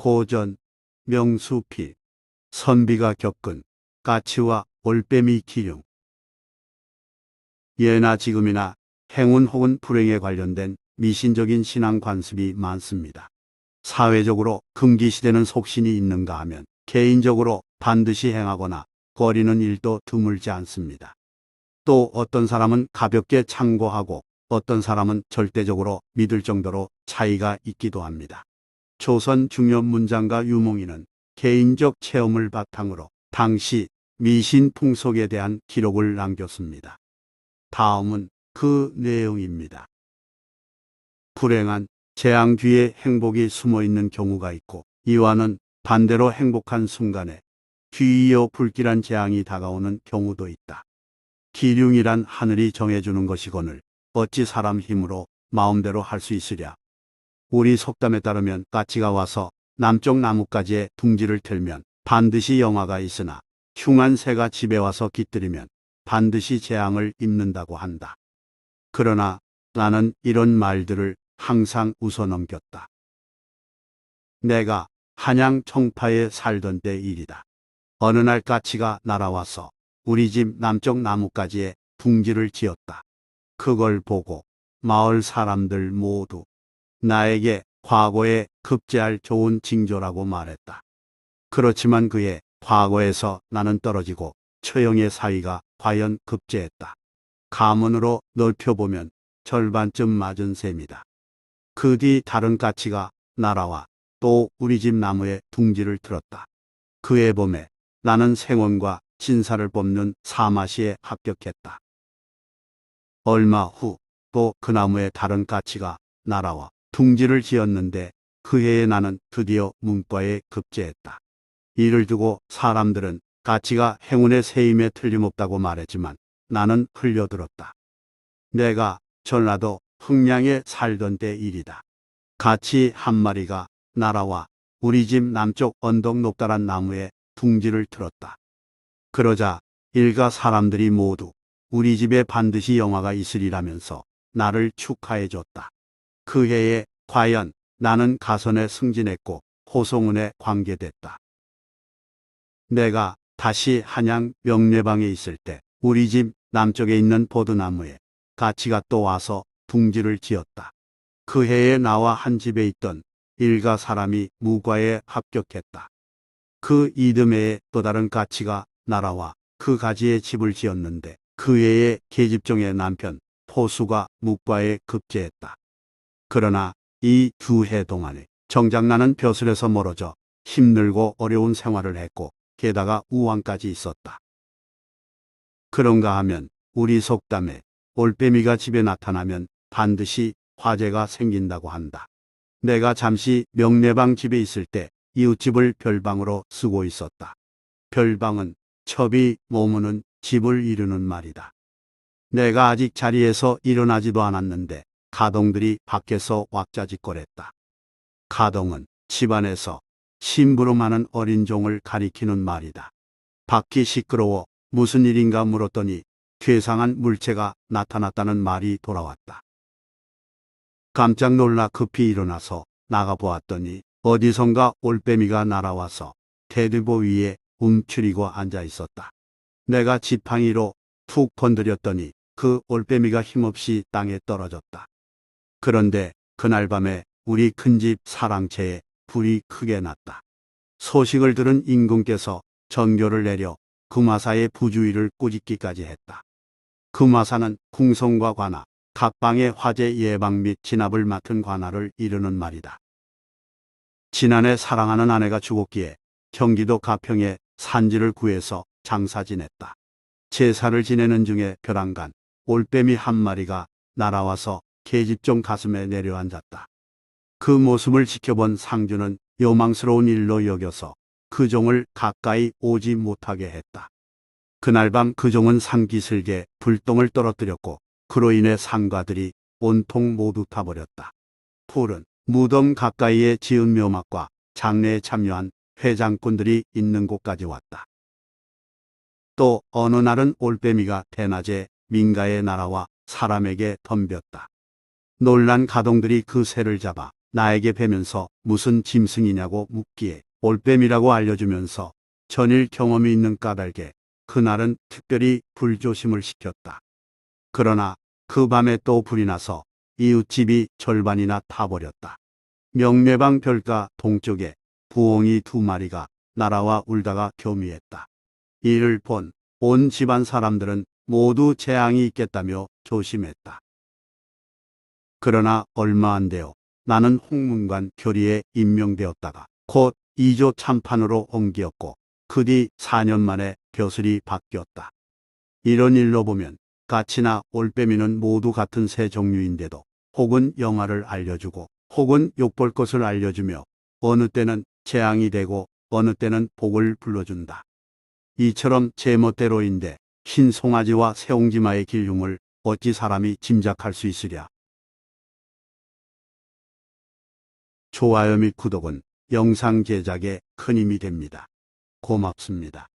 고전, 명수필, 선비가 겪은 까치와 올빼미 기룡. 예나 지금이나 행운 혹은 불행에 관련된 미신적인 신앙 관습이 많습니다. 사회적으로 금기시되는 속신이 있는가 하면 개인적으로 반드시 행하거나 거리는 일도 드물지 않습니다. 또 어떤 사람은 가볍게 참고하고 어떤 사람은 절대적으로 믿을 정도로 차이가 있기도 합니다. 조선 중엽 문장가 유몽인은 개인적 체험을 바탕으로 당시 미신 풍속에 대한 기록을 남겼습니다. 다음은 그 내용입니다. 불행한 재앙 뒤에 행복이 숨어 있는 경우가 있고, 이와는 반대로 행복한 순간에 뒤이어 불길한 재앙이 다가오는 경우도 있다. 기륭이란 하늘이 정해주는 것이거늘 어찌 사람 힘으로 마음대로 할 수 있으랴. 우리 속담에 따르면 까치가 와서 남쪽 나뭇가지에 둥지를 틀면 반드시 영화가 있으나 흉한 새가 집에 와서 깃들이면 반드시 재앙을 입는다고 한다. 그러나 나는 이런 말들을 항상 웃어넘겼다. 내가 한양 청파에 살던 때 일이다. 어느 날 까치가 날아와서 우리 집 남쪽 나뭇가지에 둥지를 지었다. 그걸 보고 마을 사람들 모두 나에게 과거에 급제할 좋은 징조라고 말했다. 그렇지만 그의 과거에서 나는 떨어지고 처형의 사위가 과연 급제했다. 가문으로 넓혀보면 절반쯤 맞은 셈이다. 그 뒤 다른 까치가 날아와 또 우리 집 나무에 둥지를 틀었다. 그해 봄에 나는 생원과 진사를 뽑는 사마시에 합격했다. 얼마 후 또 그 나무에 다른 까치가 날아와 둥지를 지었는데 그 해에 나는 드디어 문과에 급제했다. 이를 두고 사람들은 까치가 행운의 세임에 틀림없다고 말했지만 나는 흘려들었다. 내가 전라도 흥량에 살던 때 일이다. 까치 한 마리가 날아와 우리 집 남쪽 언덕 높다란 나무에 둥지를 틀었다. 그러자 일가 사람들이 모두 우리 집에 반드시 영화가 있으리라면서 나를 축하해 줬다. 그 해에 과연 나는 가선에 승진했고 호송은에 관계됐다. 내가 다시 한양 명례방에 있을 때 우리 집 남쪽에 있는 보드나무에 까치가 또 와서 둥지를 지었다. 그 해에 나와 한 집에 있던 일가 사람이 무과에 합격했다. 그 이듬해에 또 다른 까치가 날아와 그 가지에 집을 지었는데 그 해에 계집종의 남편 포수가 무과에 급제했다. 그러나 이 두 해 동안에 정작 나는 벼슬에서 멀어져 힘들고 어려운 생활을 했고 게다가 우환까지 있었다. 그런가 하면 우리 속담에 올빼미가 집에 나타나면 반드시 화재가 생긴다고 한다. 내가 잠시 명례방 집에 있을 때 이웃집을 별방으로 쓰고 있었다. 별방은 첩이 머무는 집을 이루는 말이다. 내가 아직 자리에서 일어나지도 않았는데 가동들이 밖에서 왁자지껄했다. 가동은 집안에서 심부름하는 어린 종을 가리키는 말이다. 밖이 시끄러워 무슨 일인가 물었더니 괴상한 물체가 나타났다는 말이 돌아왔다. 깜짝 놀라 급히 일어나서 나가보았더니 어디선가 올빼미가 날아와서 대들보 위에 움츠리고 앉아 있었다. 내가 지팡이로 툭 건드렸더니 그 올빼미가 힘없이 땅에 떨어졌다. 그런데 그날 밤에 우리 큰집 사랑채에 불이 크게 났다. 소식을 들은 임금께서 전교를 내려 금화사의 부주의를 꾸짖기까지 했다. 금화사는 궁성과 관아, 각 방의 화재 예방 및 진압을 맡은 관아를 이르는 말이다. 지난해 사랑하는 아내가 죽었기에 경기도 가평에 산지를 구해서 장사 지냈다. 제사를 지내는 중에 벼랑간 올빼미 한 마리가 날아와서 계집종 가슴에 내려앉았다. 그 모습을 지켜본 상주는 요망스러운 일로 여겨서 그 종을 가까이 오지 못하게 했다. 그날 밤 그 종은 산기슭에 불똥을 떨어뜨렸고 그로 인해 상가들이 온통 모두 타버렸다. 불은 무덤 가까이에 지은 묘막과 장례에 참여한 회장꾼들이 있는 곳까지 왔다. 또 어느 날은 올빼미가 대낮에 민가에 날아와 사람에게 덤볐다. 놀란 가동들이 그 새를 잡아 나에게 뵈면서 무슨 짐승이냐고 묻기에 올빼미라고 알려주면서 전일 경험이 있는 까닭에 그날은 특별히 불조심을 시켰다. 그러나 그 밤에 또 불이 나서 이웃집이 절반이나 타버렸다. 명례방 별가 동쪽에 부엉이 2마리가 날아와 울다가 교미했다. 이를 본 온 집안 사람들은 모두 재앙이 있겠다며 조심했다. 그러나 얼마 안 되어 나는 홍문관 교리에 임명되었다가 곧 2조 참판으로 옮겼고 그 뒤 4년 만에 벼슬이 바뀌었다. 이런 일로 보면 가치나 올빼미는 모두 같은 새 종류인데도 혹은 영화를 알려주고 혹은 욕볼 것을 알려주며 어느 때는 재앙이 되고 어느 때는 복을 불러준다. 이처럼 제멋대로인데 흰 송아지와 새옹지마의 길흉을 어찌 사람이 짐작할 수 있으랴. 좋아요 및 구독은 영상 제작에 큰 힘이 됩니다. 고맙습니다.